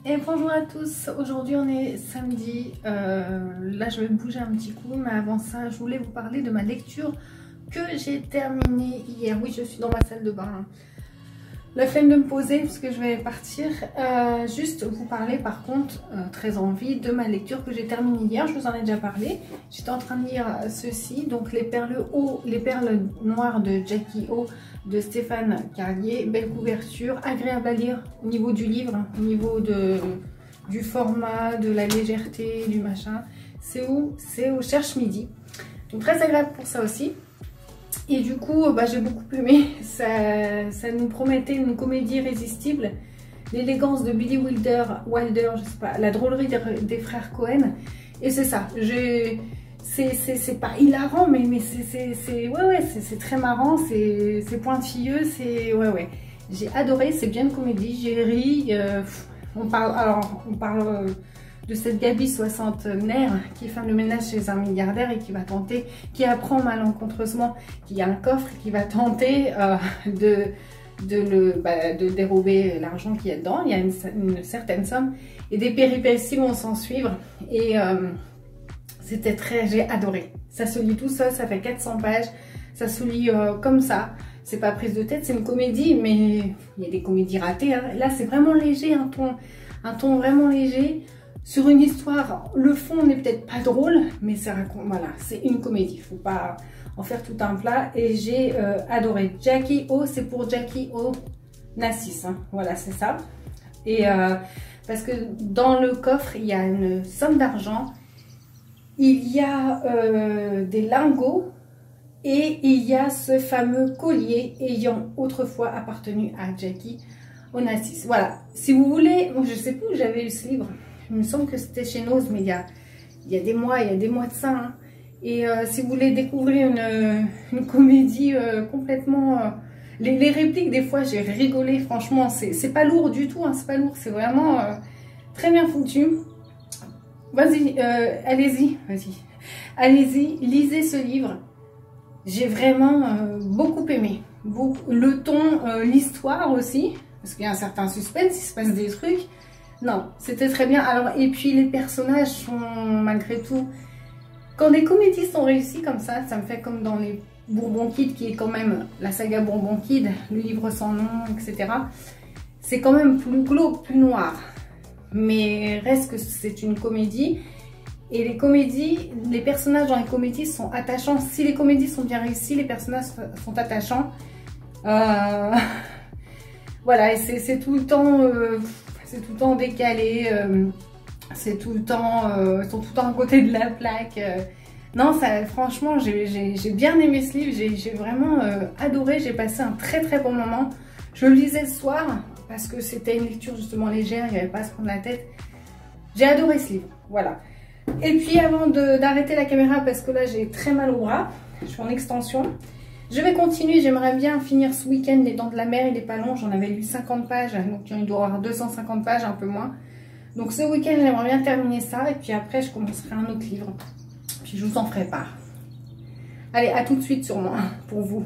Et bonjour à tous, aujourd'hui on est samedi, là je vais bouger un petit coup, mais avant ça je voulais vous parler de ma lecture que j'ai terminée hier. Oui, je suis dans ma salle de bain, la flemme de me poser parce que je vais partir. Juste vous parler par contre, très envie, de ma lecture que j'ai terminée hier. Je vous en ai déjà parlé. J'étais en train de lire ceci, donc les perles noires de Jackie O de Stéphane Carlier. Belle couverture, agréable à lire au niveau du livre, au niveau du format, de la légèreté, du machin. C'est où? C'est au Cherche Midi. Donc très agréable pour ça aussi. Et du coup, j'ai beaucoup aimé. Ça nous promettait une comédie irrésistible. L'élégance de Billy Wilder, je sais pas, la drôlerie des frères Cohen. Et c'est ça. C'est pas hilarant, mais c'est très marrant, c'est pointilleux, ouais. J'ai adoré, c'est bien une comédie, j'ai ri. On parle de cette Gabi soixantenaire qui fait le ménage chez un milliardaire et qui apprend malencontreusement qu'il y a un coffre et qui va tenter de dérober l'argent qu'il y a dedans. Il y a une certaine somme et des péripéties vont s'en suivre. Et j'ai adoré. Ça se lit tout seul, ça fait 400 pages, ça se lit comme ça. C'est pas prise de tête, c'est une comédie, mais il y a des comédies ratées. Hein. Là, c'est vraiment léger, un ton vraiment léger. Sur une histoire, le fond n'est peut-être pas drôle, mais voilà, c'est une comédie. Il ne faut pas en faire tout un plat. Et j'ai adoré. Jackie O, c'est pour Jackie O Nassis. Hein. Voilà, c'est ça. Et parce que dans le coffre, il y a une somme d'argent. Il y a des lingots. Et il y a ce fameux collier ayant autrefois appartenu à Jackie Onassis. Voilà. Si vous voulez, je ne sais plus où j'avais eu ce livre. Il me semble que c'était chez Nose, mais il y a des mois de ça. Hein. Et si vous voulez découvrir une comédie complètement... les répliques, des fois, j'ai rigolé. Franchement, c'est pas lourd du tout. Hein, c'est pas lourd, c'est vraiment très bien foutu. Vas-y, allez-y. Lisez ce livre. J'ai vraiment beaucoup aimé. Le ton, l'histoire aussi, parce qu'il y a un certain suspense, il se passe des trucs. Non, c'était très bien. Alors, et puis les personnages sont malgré tout... Quand des comédies sont réussies comme ça me fait comme dans les Bourbon Kid, qui est quand même la saga Bourbon Kid, le livre sans nom, etc. C'est quand même plus glauque, plus noir. Mais reste que c'est une comédie. Et les personnages dans les comédies sont attachants. Si les comédies sont bien réussies, les personnages sont attachants. Voilà, et c'est tout le temps... c'est tout le temps décalé, c'est tout le temps, ils sont tout le temps à côté de la plaque. Non, franchement, j'ai bien aimé ce livre, j'ai vraiment adoré, j'ai passé un très très bon moment. Je le lisais le soir, parce que c'était une lecture justement légère, il n'y avait pas à se prendre la tête. J'ai adoré ce livre, voilà. Et puis avant d'arrêter la caméra, parce que là j'ai très mal au bras, je suis en extension. Je vais continuer, j'aimerais bien finir ce week-end Les Dents de la Mer, il n'est pas long, j'en avais lu 50 pages, donc il doit y avoir 250 pages, un peu moins. Donc ce week-end, j'aimerais bien terminer ça, et puis après je commencerai un autre livre. Puis je vous en ferai part. Allez, à tout de suite sûrement, pour vous.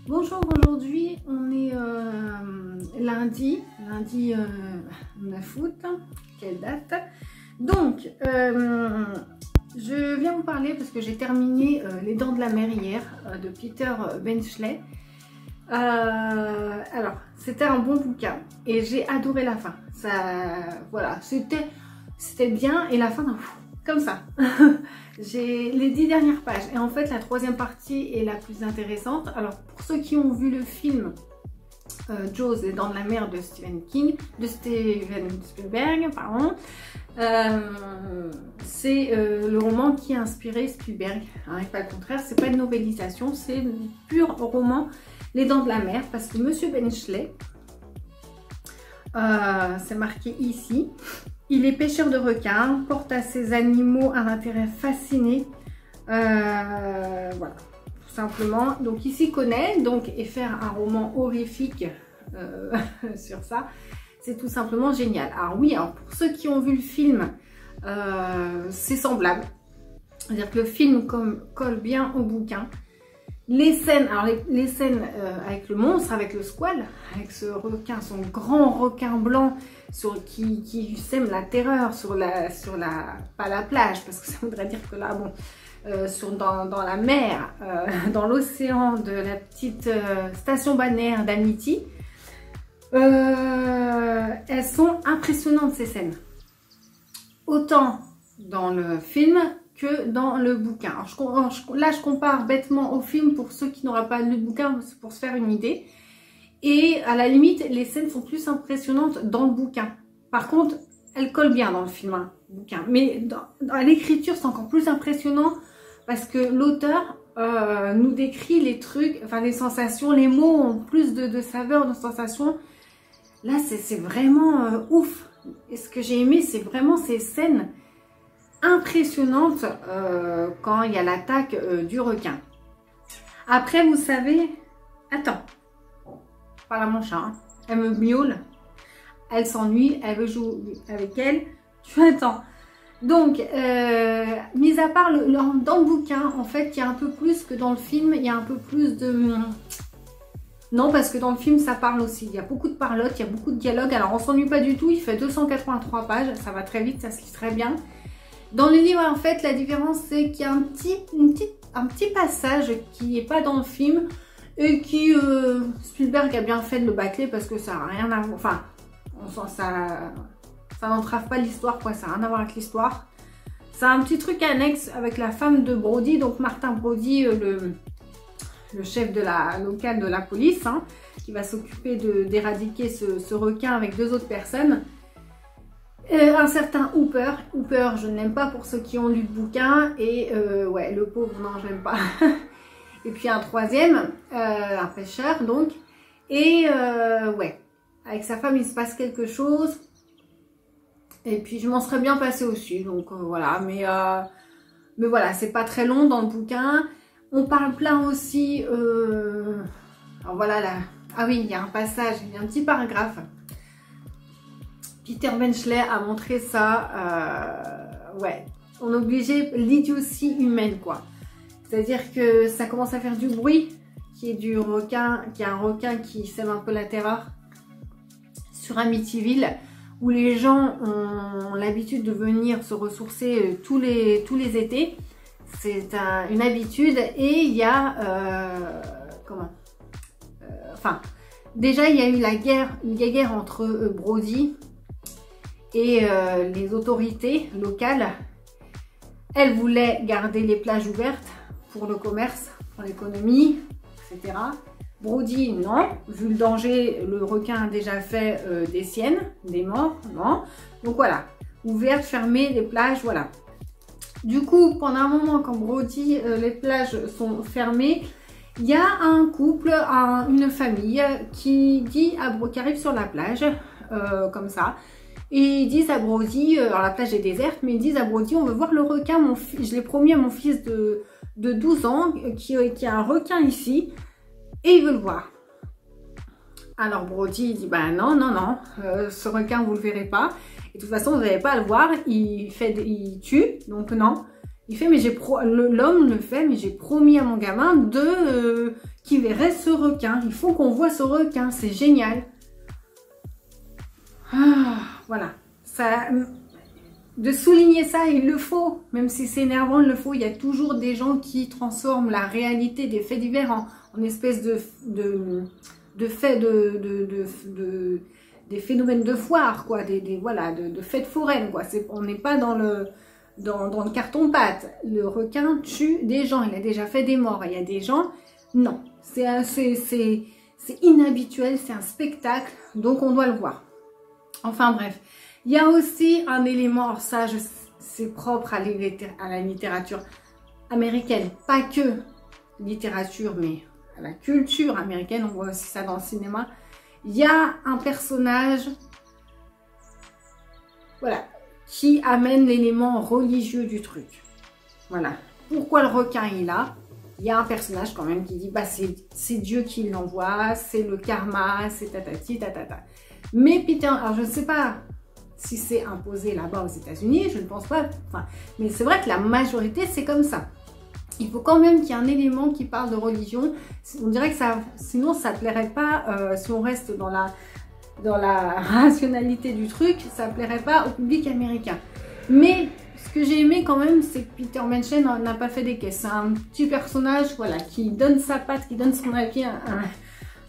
Bonjour, aujourd'hui on est lundi 9 août, quelle date? Donc, je viens vous parler parce que j'ai terminé Les Dents de la Mer hier de Peter Benchley. Alors, c'était un bon bouquin et j'ai adoré la fin. Voilà, c'était bien et la fin, comme ça. J'ai les 10 dernières pages et en fait la troisième partie est la plus intéressante. Alors pour ceux qui ont vu le film Jaws, Les Dents de la Mer de Steven Spielberg, pardon, c'est le roman qui a inspiré Spielberg, hein, et pas le contraire, c'est pas une novélisation, c'est le pur roman Les Dents de la Mer, parce que Monsieur Benchley, c'est marqué ici, il est pêcheur de requins, porte à ces animaux un intérêt fasciné, voilà, tout simplement. Donc il s'y connaît, donc, et faire un roman horrifique sur ça, c'est tout simplement génial. Alors oui, alors pour ceux qui ont vu le film, c'est semblable. C'est-à-dire que le film colle bien au bouquin. Les scènes, alors les scènes avec le monstre, avec le squale, avec ce requin, son grand requin blanc qui sème la terreur pas la plage, parce que ça voudrait dire que là, bon, dans la mer, dans l'océan de la petite station balnéaire d'Amity, elles sont impressionnantes ces scènes. Autant dans le film que dans le bouquin. Alors, là, je compare bêtement au film pour ceux qui n'auraient pas lu le bouquin, pour se faire une idée. Et à la limite, les scènes sont plus impressionnantes dans le bouquin. Par contre, elles collent bien dans le film, hein, bouquin. Mais à l'écriture, c'est encore plus impressionnant parce que l'auteur nous décrit les trucs, enfin les sensations, les mots ont plus de saveur, de sensations. Là, c'est vraiment ouf. Et ce que j'ai aimé, c'est vraiment ces scènes impressionnante quand il y a l'attaque du requin. Après, vous savez, attends, pas la mon chat, hein. Elle me miaule, elle s'ennuie, elle veut jouer avec elle, tu attends. Donc, mis à part dans le bouquin, en fait, il y a un peu plus que dans le film, il y a un peu plus de... Non, parce que dans le film, ça parle aussi. Il y a beaucoup de parlotte, il y a beaucoup de dialogue. Alors, on s'ennuie pas du tout, il fait 283 pages, ça va très vite, ça se lit très bien. Dans le livre, en fait, la différence, c'est qu'il y a un petit passage qui n'est pas dans le film et qui, Spielberg a bien fait de le bâcler parce que ça n'a rien à voir, enfin, ça n'entrave pas l'histoire, quoi, ça n'a rien à voir avec l'histoire. C'est un petit truc annexe avec la femme de Brody, donc Martin Brody, le chef local de la police, hein, qui va s'occuper d'éradiquer ce requin avec 2 autres personnes. Un certain Hooper. Hooper, je ne l'aime pas pour ceux qui ont lu le bouquin. Et ouais, le pauvre, non, je l'aime pas. Et puis un troisième, un pêcheur, donc. Et ouais, avec sa femme, il se passe quelque chose. Et puis, je m'en serais bien passée aussi. Donc voilà, mais voilà, c'est pas très long dans le bouquin. On parle plein aussi... alors voilà, là. Ah oui, il y a un passage, il y a un petit paragraphe. Peter Benchley a montré ça, ouais, on obligeait l'idiotie humaine, quoi. C'est-à-dire que ça commence à faire du bruit, qui est un requin qui sème un peu la terreur sur Amityville, où les gens ont l'habitude de venir se ressourcer tous les étés. C'est une habitude et il y a, enfin, déjà il y a eu une guerre entre Brody et les autorités locales. Elles voulaient garder les plages ouvertes pour le commerce, pour l'économie, etc. Brody, non. Vu le danger, le requin a déjà fait des siennes, des morts, non. Donc voilà, ouverte, fermée, les plages, voilà. Du coup, pendant un moment, quand Brody, les plages sont fermées, il y a un couple, une famille qui arrive sur la plage, comme ça. Et ils disent à Brody, alors la plage est déserte, mais ils disent à Brody, on veut voir le requin, je l'ai promis à mon fils de 12 ans, qui a un requin ici, et il veut le voir. Alors Brody dit, bah non, ce requin vous le verrez pas, et de toute façon vous n'allez pas à le voir, il tue, donc non. Il fait, mais l'homme le fait, mais j'ai promis à mon gamin qu'il verrait ce requin, il faut qu'on voit ce requin, c'est génial. Ah, voilà, de souligner ça, il le faut, même si c'est énervant, il le faut. Il y a toujours des gens qui transforment la réalité des faits divers en espèce des phénomènes de foire, quoi, voilà, de fêtes foraines, quoi. On n'est pas dans le carton-pâte. Le requin tue des gens, il a déjà fait des morts. Il y a des gens, non, c'est inhabituel, c'est un spectacle, donc on doit le voir. Enfin bref, il y a aussi un élément, alors ça c'est propre à la littérature américaine, pas que littérature, mais à la culture américaine, on voit aussi ça dans le cinéma. Il y a un personnage, voilà, qui amène l'élément religieux du truc. Voilà, pourquoi le requin est là? Il y a un personnage quand même qui dit, bah c'est Dieu qui l'envoie, c'est le karma, c'est tatati tatata. Mais Peter, alors je ne sais pas si c'est imposé là-bas aux États-Unis, je ne pense pas. Enfin, mais c'est vrai que la majorité, c'est comme ça. Il faut quand même qu'il y ait un élément qui parle de religion. On dirait que ça, sinon ça ne plairait pas, si on reste dans la rationalité du truc, ça ne plairait pas au public américain. Mais ce que j'ai aimé quand même, c'est que Peter Benchley n'a pas fait des caisses. C'est un petit personnage, voilà, qui donne sa patte, qui donne son avis,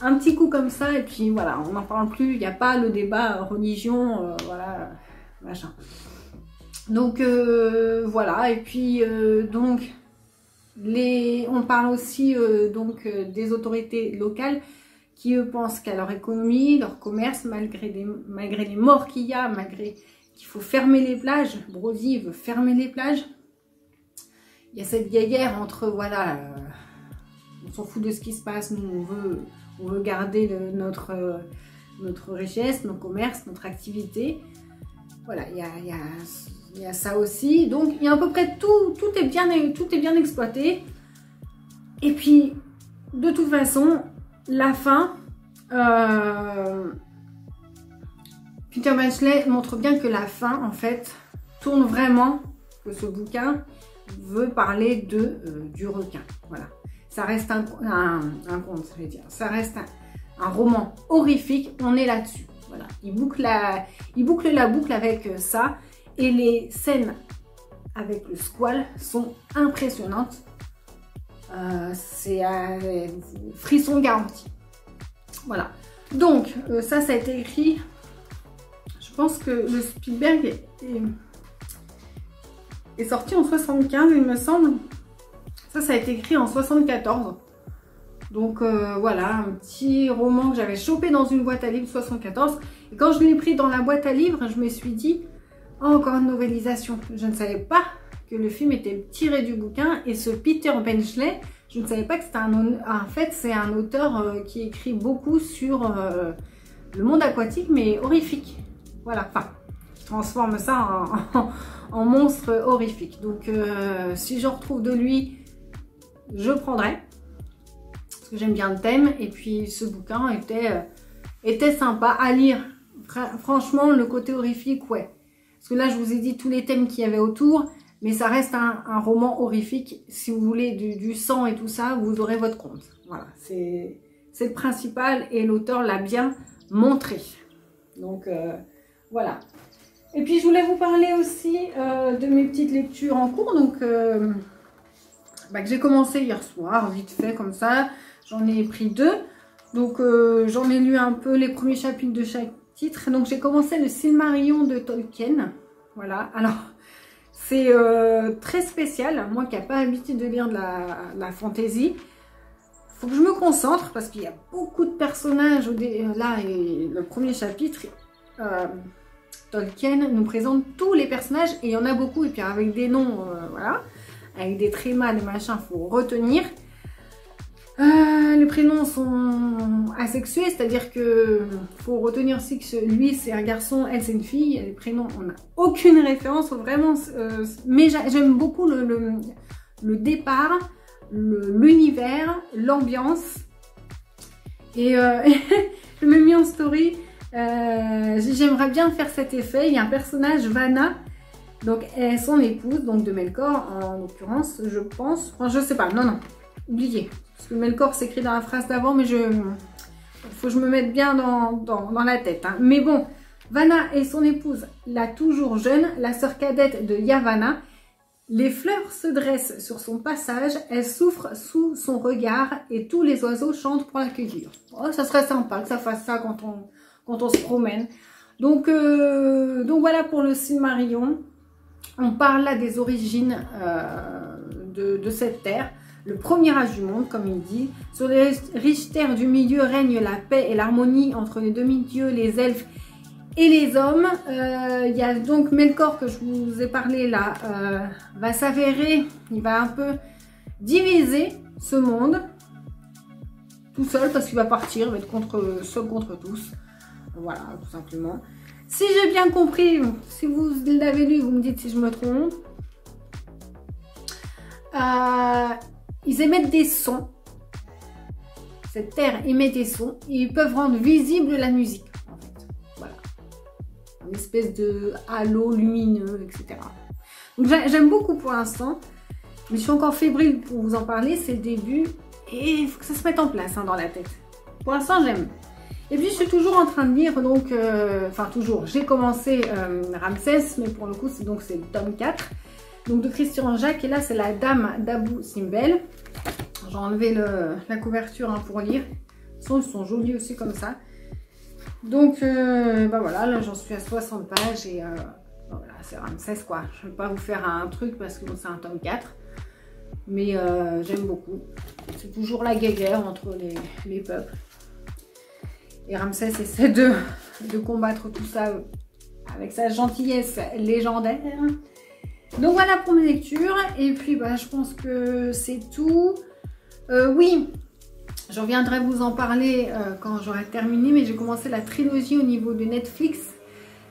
un petit coup comme ça, et puis voilà, on n'en parle plus. Il n'y a pas le débat religion, voilà, machin. Donc voilà, et puis donc on parle aussi donc des autorités locales qui eux pensent qu'à leur économie, leur commerce, malgré les morts qu'il y a, malgré qu'il faut fermer les plages. Brody veut fermer les plages. Il y a cette guerre entre, voilà, on s'en fout de ce qui se passe, nous on veut garder notre richesse, nos commerces, notre activité. Voilà, il y a ça aussi. Donc il y a à peu près tout est bien exploité. Et puis de toute façon, la fin, Peter Benchley montre bien que la fin, en fait, tourne vraiment, que ce bouquin veut parler du requin. Voilà. Ça reste un conte, je vais dire. Ça reste un roman horrifique, on est là-dessus. Voilà. Il boucle la boucle avec ça. Et les scènes avec le squale sont impressionnantes. C'est frisson garanti. Voilà. Donc, ça a été écrit. Je pense que le Spielberg est sorti en 75, il me semble. Ça a été écrit en 74. Donc voilà, un petit roman que j'avais chopé dans une boîte à livres 74. Et quand je l'ai pris dans la boîte à livres, je me suis dit, oh, encore une novélisation. Je ne savais pas que le film était tiré du bouquin. Et ce Peter Benchley, je ne savais pas que c'était en fait, c'est un auteur qui écrit beaucoup sur le monde aquatique, mais horrifique. Voilà, enfin, qui transforme ça en monstre horrifique. Donc, si je retrouve de lui, je prendrai. Parce que j'aime bien le thème. Et puis, ce bouquin était sympa à lire. Franchement, le côté horrifique, ouais. Parce que là, je vous ai dit tous les thèmes qu'il y avait autour. Mais ça reste un roman horrifique. Si vous voulez du sang et tout ça, vous aurez votre compte. Voilà, c'est le principal. Et l'auteur l'a bien montré. Donc, voilà. Et puis, je voulais vous parler aussi de mes petites lectures en cours. Donc, que j'ai commencé hier soir, vite fait, comme ça. J'en ai pris 2. Donc, j'en ai lu un peu les premiers chapitres de chaque titre. Donc, j'ai commencé le Silmarillion de Tolkien. Voilà. Alors, c'est très spécial. Moi qui n'ai pas l'habitude de lire de la fantasy. Faut que je me concentre parce qu'il y a beaucoup de personnages. Là, et le premier chapitre... Tolkien nous présente tous les personnages et il y en a beaucoup et puis avec des noms, voilà, avec des trémas, des machins, faut retenir. Les prénoms sont asexués, c'est-à-dire que faut retenir aussi que lui c'est un garçon, elle c'est une fille. Les prénoms, on n'a aucune référence, faut vraiment. Mais j'aime beaucoup le départ, l'univers, l'ambiance et je me mis en story. J'aimerais bien faire cet effet. Il y a un personnage, Vanna, donc elle est son épouse, donc de Melkor en l'occurrence, je pense. Enfin, je sais pas, non, oubliez. Parce que Melkor s'écrit dans la phrase d'avant, mais faut que je me mette bien dans la tête. Hein. Mais bon, Vanna et son épouse, la toujours jeune, la sœur cadette de Yavanna. Les fleurs se dressent sur son passage, elle souffre sous son regard et tous les oiseaux chantent pour l'accueillir. Oh, ça serait sympa que ça fasse ça quand on se promène. Donc voilà pour le Silmarillion. On parle là des origines de cette terre. Le premier âge du monde, comme il dit. Sur les riches terres du milieu règne la paix et l'harmonie entre les demi-dieux, les elfes et les hommes. Il y a donc Melkor que je vous ai parlé là, va s'avérer, il va un peu diviser ce monde tout seul parce qu'il va partir, il va être seul contre tous. Voilà, tout simplement. Si j'ai bien compris, si vous l'avez lu, vous me dites si je me trompe. Ils émettent des sons. Cette terre émet des sons et ils peuvent rendre visible la musique. En fait. Voilà. une espèce de halo lumineux, etc. Donc j'aime beaucoup pour l'instant, mais je suis encore fébrile pour vous en parler, c'est le début, et il faut que ça se mette en place dans la tête. Pour l'instant, j'aime. Et puis je suis toujours en train de lire, donc, enfin toujours, j'ai commencé Ramsès, mais pour le coup c'est le tome 4, donc de Christian Jacques, et là c'est la Dame d'Abou Simbel. J'ai enlevé la couverture pour lire, ils sont jolis aussi comme ça. Donc bah voilà, là j'en suis à 60 pages, et voilà, c'est Ramsès quoi. Je ne vais pas vous faire un truc parce que bon, c'est un tome 4, mais j'aime beaucoup. C'est toujours la guerre entre les peuples. Et Ramsès essaie de combattre tout ça avec sa gentillesse légendaire. Donc voilà pour mes lectures. Et puis bah, je pense que c'est tout. Oui, je reviendrai vous en parler quand j'aurai terminé. Mais j'ai commencé la trilogie au niveau de Netflix.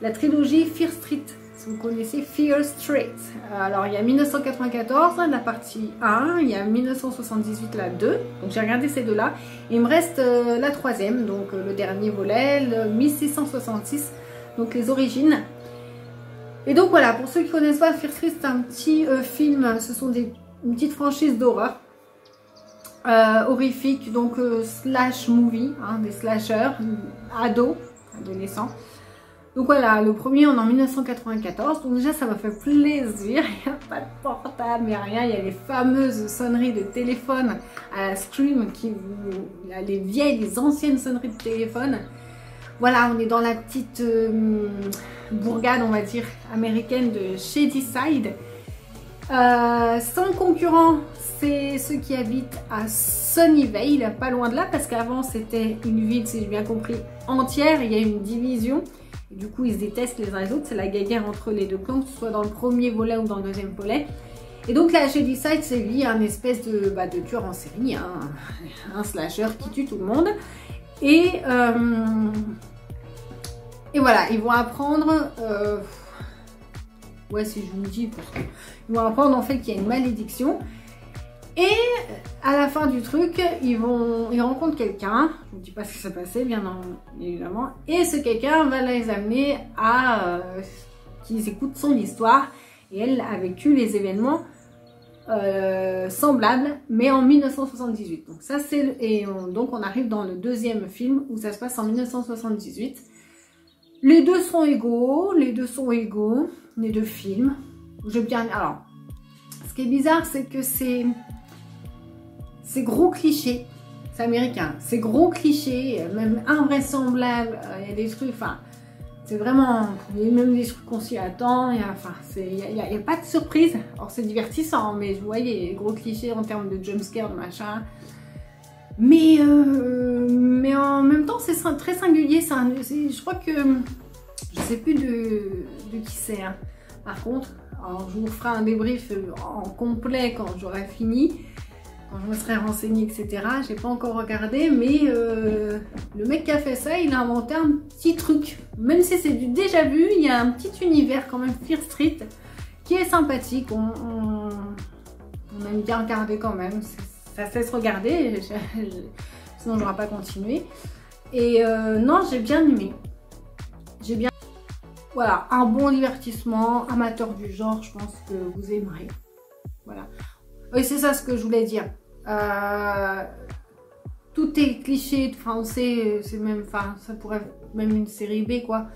La trilogie Fear Street. Si vous connaissez Fear Street. Alors il y a 1994, la partie 1, il y a 1978, la 2. Donc j'ai regardé ces deux-là. Il me reste la troisième, donc le dernier volet, le 1666, donc les origines. Et donc voilà, pour ceux qui ne connaissent pas, Fear Street, c'est un petit film, ce sont une petite franchise d'horreur. Horrifique, donc slash movie, des slashers, adolescents. Donc voilà, le premier on est en 1994, donc déjà ça m'a fait plaisir, il n'y a pas de portable, il n'y a rien, il y a les fameuses sonneries de téléphone à la Scream, les vieilles, les anciennes sonneries de téléphone. Voilà, on est dans la petite bourgade, on va dire, américaine de Shadyside. Son concurrent, c'est ceux qui habitent à Sunnyvale, pas loin de là, parce qu'avant c'était une ville, si j'ai bien compris, entière, il y a une division. Et du coup, ils se détestent les uns les autres. C'est la guerre entre les deux clans, que ce soit dans le premier volet ou dans le deuxième volet. Et donc là, Shadyside, c'est lui, un espèce de tueur en série, un slasher qui tue tout le monde. Et voilà, ils vont apprendre... ouais, si je vous le dis, parce qu'ils vont apprendre en fait qu'il y a une malédiction. Et à la fin du truc, ils rencontrent quelqu'un, je ne vous dis pas ce qui s'est passé, bien évidemment, et ce quelqu'un va les amener à qu'ils écoutent son histoire, et elle a vécu les événements semblables, mais en 1978. Donc ça c'est donc on arrive dans le deuxième film où ça se passe en 1978. Les deux sont égaux, les deux films. Alors, ce qui est bizarre, c'est que c'est gros cliché, c'est américain, c'est gros cliché, même invraisemblable, il y a des trucs, enfin, c'est vraiment, il y a même des trucs qu'on s'y attend, il n'y a pas de surprise, alors c'est divertissant, mais vous voyez, gros cliché en termes de jumpscare, de machin, mais en même temps, c'est très singulier, je crois que, je sais plus de qui c'est, par contre, alors je vous ferai un débrief en complet quand j'aurai fini, quand je me serai renseignée, etc. J'ai pas encore regardé, mais le mec qui a fait ça, il a inventé un petit truc. Même si c'est du déjà vu, il y a un petit univers quand même, Fear Street, qui est sympathique. On aime bien regarder quand même. Ça se laisse regarder, sinon j'aurais pas continué. Et non, j'ai bien aimé. Voilà, un bon divertissement, amateur du genre, je pense que vous aimerez. Voilà. Oui, c'est ça ce que je voulais dire. Tout est cliché, enfin on sait, c'est même, enfin ça pourrait même une série B quoi.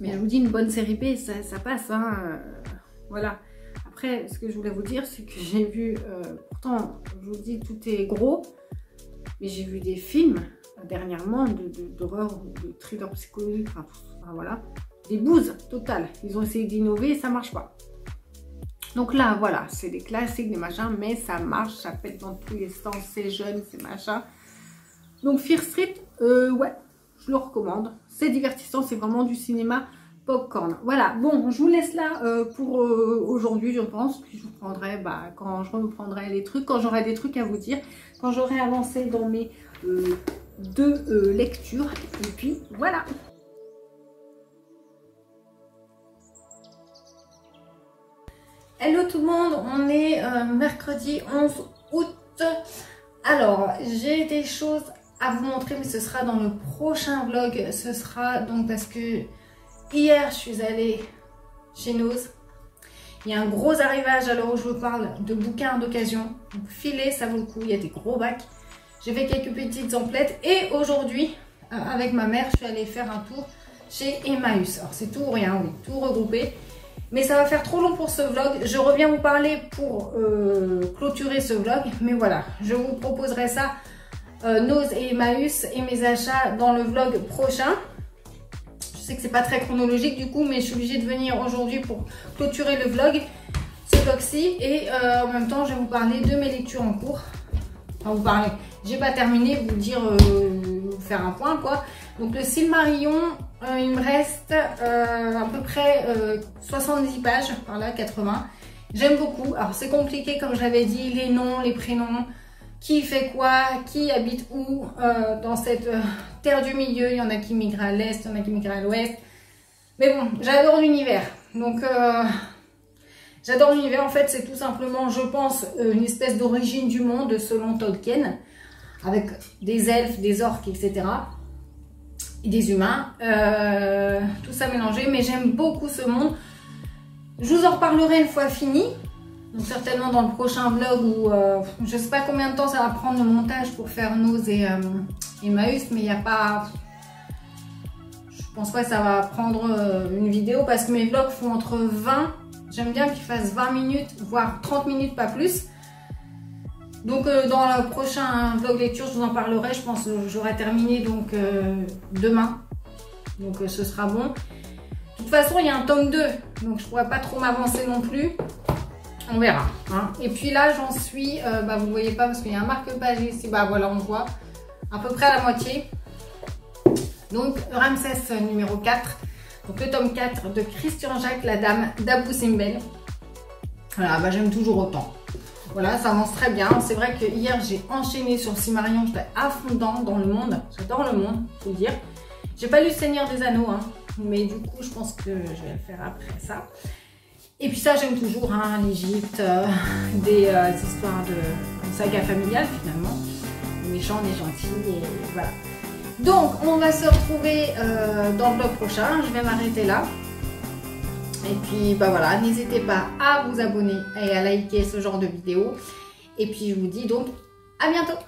Mais je vous dis, une bonne série B, ça passe, voilà. Après, ce que je voulais vous dire, c'est que j'ai vu, pourtant, je vous dis, tout est gros, mais j'ai vu des films dernièrement d'horreur, de thriller psychologique, enfin voilà, des bouses totales. Ils ont essayé d'innover et ça marche pas. Donc là, voilà, c'est des classiques, des machins, mais ça marche, ça pète dans tous les sens, c'est jeune, c'est machin. Donc Fear Street, ouais, je le recommande. C'est divertissant, c'est vraiment du cinéma popcorn. Voilà, bon, je vous laisse là pour aujourd'hui, je pense. Puis je vous prendrai, quand je reprendrai les trucs, quand j'aurai des trucs à vous dire, quand j'aurai avancé dans mes deux lectures. Et puis, voilà. Hello tout le monde, on est mercredi 11 août. Alors, j'ai des choses à vous montrer, mais ce sera dans le prochain vlog. Ce sera donc parce que hier, je suis allée chez Nose. Il y a un gros arrivage à l'heure où je vous parle de bouquins d'occasion. Donc filez, ça vaut le coup, il y a des gros bacs. J'ai fait quelques petites emplettes et aujourd'hui, avec ma mère, je suis allée faire un tour chez Emmaüs. Alors c'est tout ou rien, oui, tout regroupé. Mais ça va faire trop long pour ce vlog. Je reviens vous parler pour clôturer ce vlog. Mais voilà, je vous proposerai ça, Nose et Emmaüs et mes achats dans le vlog prochain. Je sais que c'est pas très chronologique du coup, mais je suis obligée de venir aujourd'hui pour clôturer le vlog, ce vlog-ci. Et en même temps, je vais vous parler de mes lectures en cours. Enfin, vous parler, j'ai pas terminé, vous dire, vous faire un point quoi. Donc le Silmarillion, il me reste à peu près 70 pages, par là 80. J'aime beaucoup. Alors c'est compliqué comme je l'avais dit, les noms, les prénoms, qui fait quoi, qui habite où dans cette terre du milieu. Il y en a qui migrent à l'est, il y en a qui migrent à l'ouest. Mais bon, j'adore l'univers. Donc j'adore l'univers. En fait, c'est tout simplement, je pense, une espèce d'origine du monde selon Tolkien, avec des elfes, des orques, etc. Et des humains, tout ça mélangé, mais j'aime beaucoup ce monde. Je vous en reparlerai une fois fini, donc certainement dans le prochain vlog où je sais pas combien de temps ça va prendre le montage pour faire Nose et Emmaüs, mais il n'y a pas, je pense pas que ça va prendre une vidéo parce que mes vlogs font entre 20, j'aime bien qu'ils fassent 20 minutes, voire 30 minutes, pas plus. Donc dans le prochain vlog lecture, je vous en parlerai. Je pense que j'aurai terminé donc demain. Donc ce sera bon. De toute façon, il y a un tome 2. Donc je ne pourrais pas trop m'avancer non plus. On verra. Hein. Et puis là, j'en suis, vous ne voyez pas parce qu'il y a un marque-page ici. Bah voilà, on voit à peu près à la moitié. Donc Ramsès numéro 4. Donc le tome 4 de Christian Jacques, la dame d'Abou Simbel. Voilà, bah, j'aime toujours autant. Voilà, ça avance très bien. C'est vrai que hier, j'ai enchaîné sur Silmarillion. J'étais à fond dans le monde. J'adore le monde, faut le dire. J'ai pas lu Seigneur des Anneaux, hein, mais du coup, je pense que je vais le faire après ça. Et puis ça, j'aime toujours, hein, l'Égypte, des histoires de saga familiale, finalement. Les méchants, les gentils, et voilà. Donc, on va se retrouver dans le vlog prochain. Je vais m'arrêter là. Et puis bah voilà, n'hésitez pas à vous abonner et à liker ce genre de vidéos. Et puis je vous dis donc à bientôt.